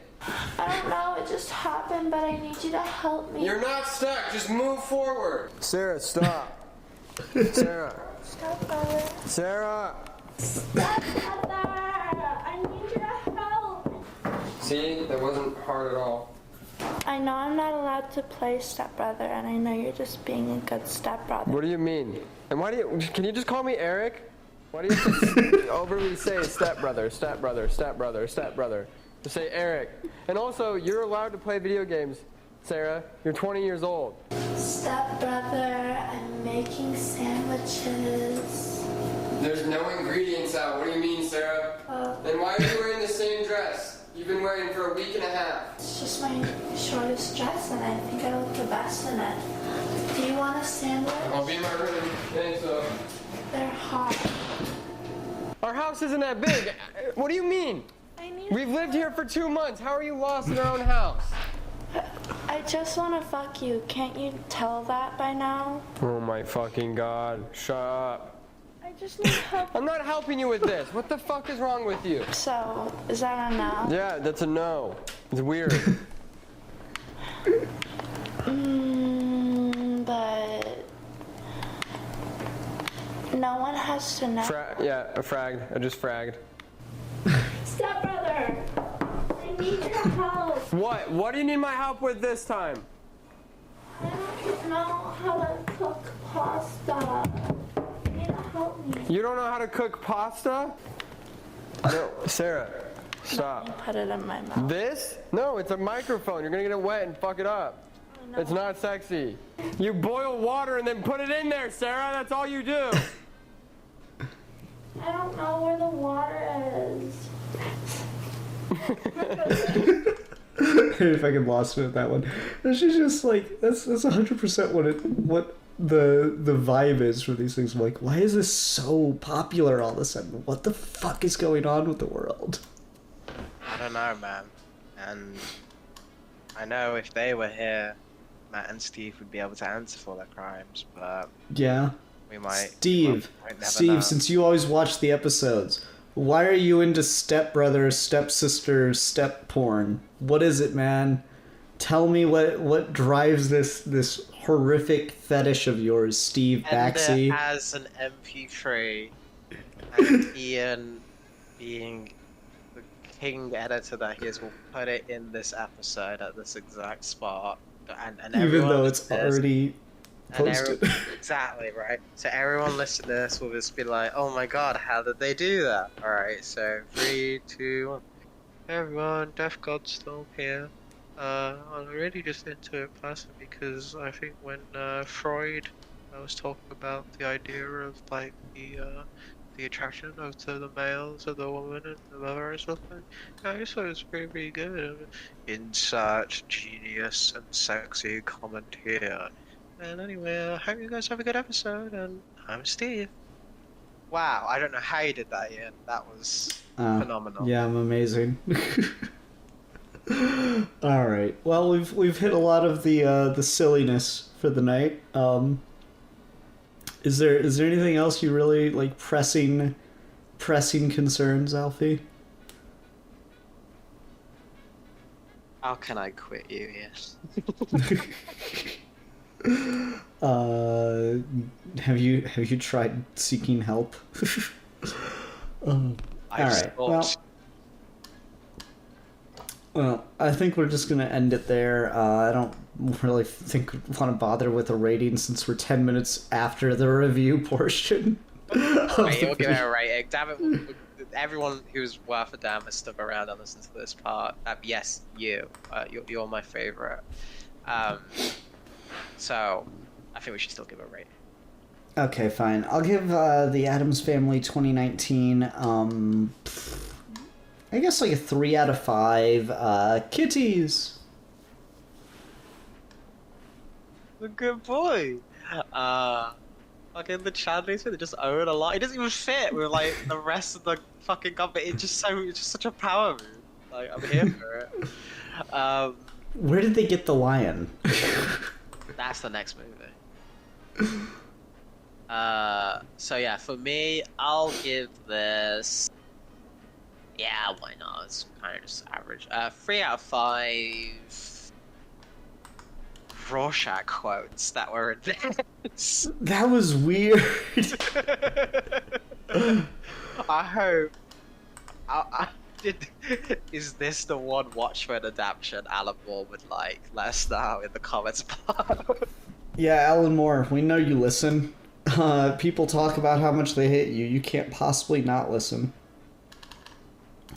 I don't know, it just happened, but I need you to help me. You're not stuck. Just move forward. Sarah, stop. Sarah. Stepbrother. Sarah. Stepbrother, I need you to help. See? That wasn't hard at all. I know I'm not allowed to play stepbrother, and I know you're just being a good stepbrother. What do you mean? And why do you... Can you just call me Eric? Why do you overly say stepbrother, stepbrother, stepbrother, stepbrother? Just say Eric. And also, you're allowed to play video games, Sarah. You're 20 years old. Stepbrother, I'm making sandwiches. There's no ingredients out. What do you mean, Sarah? Then why are you wearing the same dress? You've been wearing it for a week and a half. It's just my shortest dress, and I think I look the best in it. Do you want a sandwich? I'll be in my room. Thanks, They're hot. Our house isn't that big. What do you mean? We've lived here for 2 months. How are you lost in our own house? I just want to fuck you. Can't you tell that by now? Oh my fucking god. Shut up. I just need help. I'm not helping you with this. What the fuck is wrong with you? So, is that a no? Yeah, that's a no. It's weird. But no one has to know. Yeah, I fragged. I just fragged. Stepbrother, I need your help. What? What do you need my help with this time? I don't know how to cook pasta. You need to help me. You don't know how to cook pasta? No, Sarah, stop. Put it in my mouth. This? No, it's a microphone. You're gonna get it wet and fuck it up. No. It's not sexy. You boil water and then put it in there, Sarah. That's all you do. I don't know where the water is. I fucking lost it at that one. And she's just like, that's 100% what the vibe is for these things. I'm like, why is this so popular all of a sudden? What the fuck is going on with the world? I don't know, man. And I know if they were here, Matt and Steve would be able to answer for their crimes, but Yeah. we might. Steve, might never know. since you always watch the episodes, why are you into stepbrother, stepsister, step porn? What is it, man? Tell me what drives this horrific fetish of yours, Steve Baxi. As an MP3, and Ian being the king editor that he is, will put it in this episode at this exact spot. And Even though it's listening to this- already posted. Exactly, right? So everyone listening to this will just be like, oh my god, how did they do that? Alright, so 3, 2, 1. Hey everyone, Death God's still here. I'm really just into it personally because I think when Freud was talking about the idea of like the attraction of to the males of the woman and the mother and stuff like that, I just thought it was pretty good. Insert genius and sexy comment here. And anyway, I hope you guys have a good episode, and I'm Steve. Wow, I don't know how you did that, Ian. That was phenomenal. Yeah, I'm amazing. All right. Well, we've hit a lot of the silliness for the night. Is there anything else you really like pressing concerns, Alfie? How can I quit you, Ian? Have you tried seeking help? All right. Well, I think we're just gonna end it there. I don't really think we want to bother with a rating since we're 10 minutes after the review portion. Wait, you'll give it a rating. Damn it! Everyone who's worth a damn has stuck around and listened to this part. Yes, you're my favorite. So, I think we should still give it a rating. Okay, fine. I'll give the Addams Family 2019, I guess like a 3 out of 5. Kitties! A good boy. Fucking the Chandley's they just own a lot. It doesn't even fit with like the rest of the fucking company. It's just such a power move. Like, I'm here for it. Where did they get the lion? That's the next movie. So yeah, for me, I'll give this. Yeah, why not? It's kind of just average. 3 out of 5. Rorschach quotes that were in this. That was weird. I hope. Is this the one Watchmen adaptation Alan Moore would like? Let us know in the comments below. Yeah, Alan Moore, we know you listen. People talk about how much they hate you. You can't possibly not listen.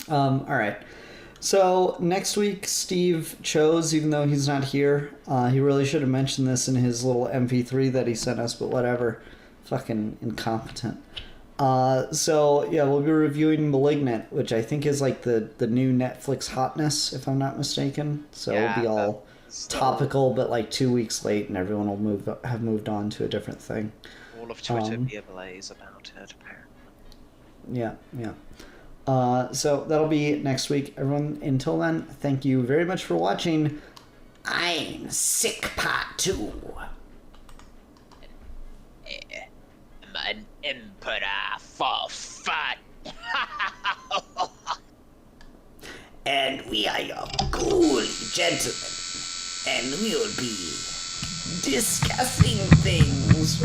Alright. So, next week, Steve chose, even though he's not here. He really should have mentioned this in his little MP3 that he sent us, but whatever. Fucking incompetent. So, yeah, we'll be reviewing Malignant, which I think is like the new Netflix hotness, if I'm not mistaken. So Yeah, it'll be all topical, but like 2 weeks late, and everyone will have moved on to a different thing. All of Twitter be ablaze about it, apparently. Yeah. So that'll be next week. Everyone, until then, thank you very much for watching. I'm Sick Part 2. Emperor for fun. And we are your cool gentlemen. And we'll be discussing things.